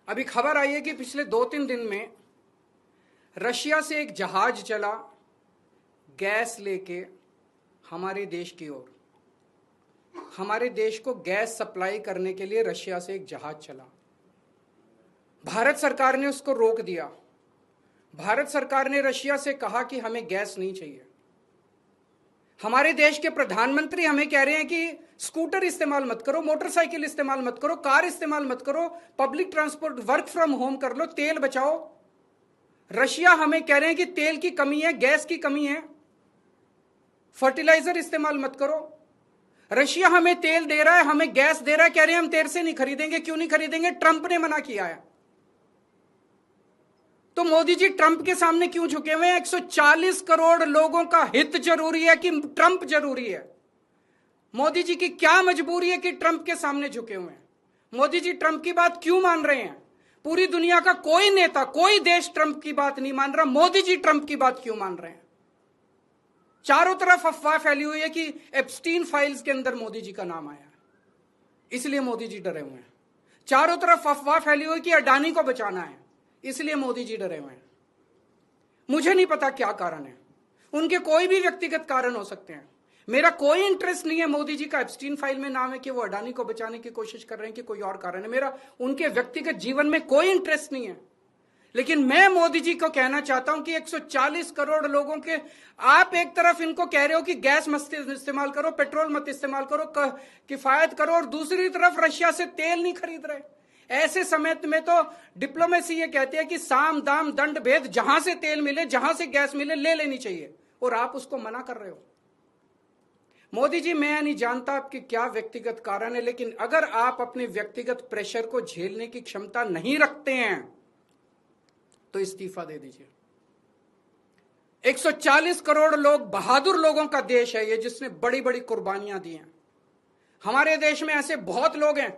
अभी खबर आई है कि पिछले 2-3 दिन में रशिया से एक जहाज चला गैस लेके हमारे देश की ओर। हमारे देश को गैस सप्लाई करने के लिए रशिया से एक जहाज चला। भारत सरकार ने उसको रोक दिया। भारत सरकार ने रशिया से कहा कि हमें गैस नहीं चाहिए। हमारे देश के प्रधानमंत्री हमें कह रहे हैं कि स्कूटर इस्तेमाल मत करो, मोटरसाइकिल इस्तेमाल मत करो, कार इस्तेमाल मत करो, public transport, work from home कर लो, तेल बचाओ। रशिया हमें कह रहे हैं कि तेल की कमी है, गैस की कमी है, फर्टिलाइजर इस्तेमाल मत करो। रशिया हमें तेल दे रहा है, हमें गैस दे रहा है, कह रहे हैं हम तेरे से नहीं खरीदेंगे। क्यों नहीं खरीदेंगे? ट्रंप ने मना किया है। तो मोदी जी ट्रंप के सामने क्यों झुके हुए हैं? 140 करोड़ लोगों का हित जरूरी है कि ट्रंप जरूरी है? मोदी जी की क्या मजबूरी है कि ट्रंप के सामने झुके हुए हैं? मोदी जी ट्रंप की बात क्यों मान रहे हैं? पूरी दुनिया का कोई नेता, कोई देश ट्रंप की बात नहीं मान रहा, मोदी जी ट्रंप की बात क्यों मान रहे हैं? चारों तरफ अफवाह फैली हुई है कि एप्स्टीन फाइल्स के अंदर मोदी जी का नाम आया, इसलिए मोदी जी डरे हुए हैं। चारों तरफ अफवाह फैली हुई कि अडानी को बचाना है, इसलिए मोदी जी डरे हुए हैं। मुझे नहीं पता क्या कारण है, उनके कोई भी व्यक्तिगत कारण हो सकते हैं। मेरा कोई इंटरेस्ट नहीं है मोदी जी का एप्स्टीन फाइल में नाम है कि वो अडानी को बचाने की कोशिश कर रहे हैं कि कोई और कारण है। मेरा उनके व्यक्तिगत जीवन में कोई इंटरेस्ट नहीं है। लेकिन मैं मोदी जी को कहना चाहता हूं कि 140 करोड़ लोगों के आप एक तरफ इनको कह रहे हो कि गैस मत इस्तेमाल करो, पेट्रोल मत इस्तेमाल करो, किफायत करो, और दूसरी तरफ रशिया से तेल नहीं खरीद रहे। ऐसे समय में तो डिप्लोमेसी ये कहती है कि साम दाम दंड भेद, जहां से तेल मिले, जहां से गैस मिले, ले लेनी चाहिए, और आप उसको मना कर रहे हो। मोदी जी, मैं नहीं जानता आपके क्या व्यक्तिगत कारण है, लेकिन अगर आप अपने व्यक्तिगत प्रेशर को झेलने की क्षमता नहीं रखते हैं तो इस्तीफा दे दीजिए। 140 करोड़ लोग, बहादुर लोगों का देश है ये, जिसने बड़ी बड़ी कुर्बानियां दी हैं। हमारे देश में ऐसे बहुत लोग हैं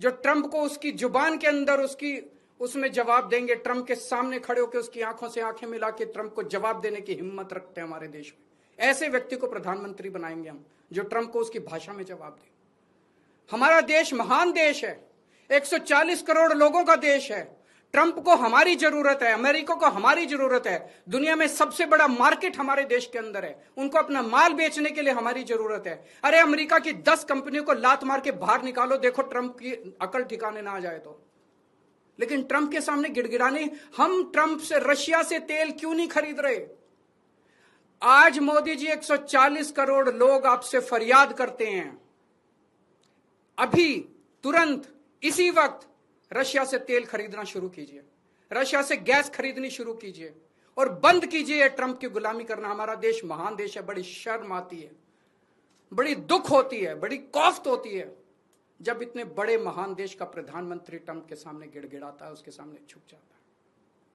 जो ट्रंप को उसकी जुबान के अंदर उसमें जवाब देंगे, ट्रंप के सामने खड़े होकर उसकी आंखों से आंखें मिला के ट्रंप को जवाब देने की हिम्मत रखते हैं हमारे देश में। ऐसे व्यक्ति को प्रधानमंत्री बनाएंगे हम, जो ट्रंप को उसकी भाषा में जवाब दे। हमारा देश महान देश है, 140 करोड़ लोगों का देश है। ट्रंप को हमारी जरूरत है, अमेरिका को हमारी जरूरत है। दुनिया में सबसे बड़ा मार्केट हमारे देश के अंदर है, उनको अपना माल बेचने के लिए हमारी जरूरत है। अरे अमेरिका की 10 कंपनियों को लात मार के बाहर निकालो, देखो ट्रंप की अकल ठिकाने ना आ जाए तो। लेकिन ट्रंप के सामने गिड़गिड़ाने, हम ट्रंप से, रशिया से तेल क्यों नहीं खरीद रहे? आज मोदी जी, 140 करोड़ लोग आपसे फरियाद करते हैं, अभी तुरंत इसी वक्त रशिया से तेल खरीदना शुरू कीजिए, रशिया से गैस खरीदनी शुरू कीजिए, और बंद कीजिए ट्रंप की गुलामी करना। हमारा देश महान देश है। बड़ी शर्म आती है, बड़ी दुख होती है, बड़ी कौफ्त होती है जब इतने बड़े महान देश का प्रधानमंत्री ट्रंप के सामने गिड़गिड़ाता है, उसके सामने झुक जाता है।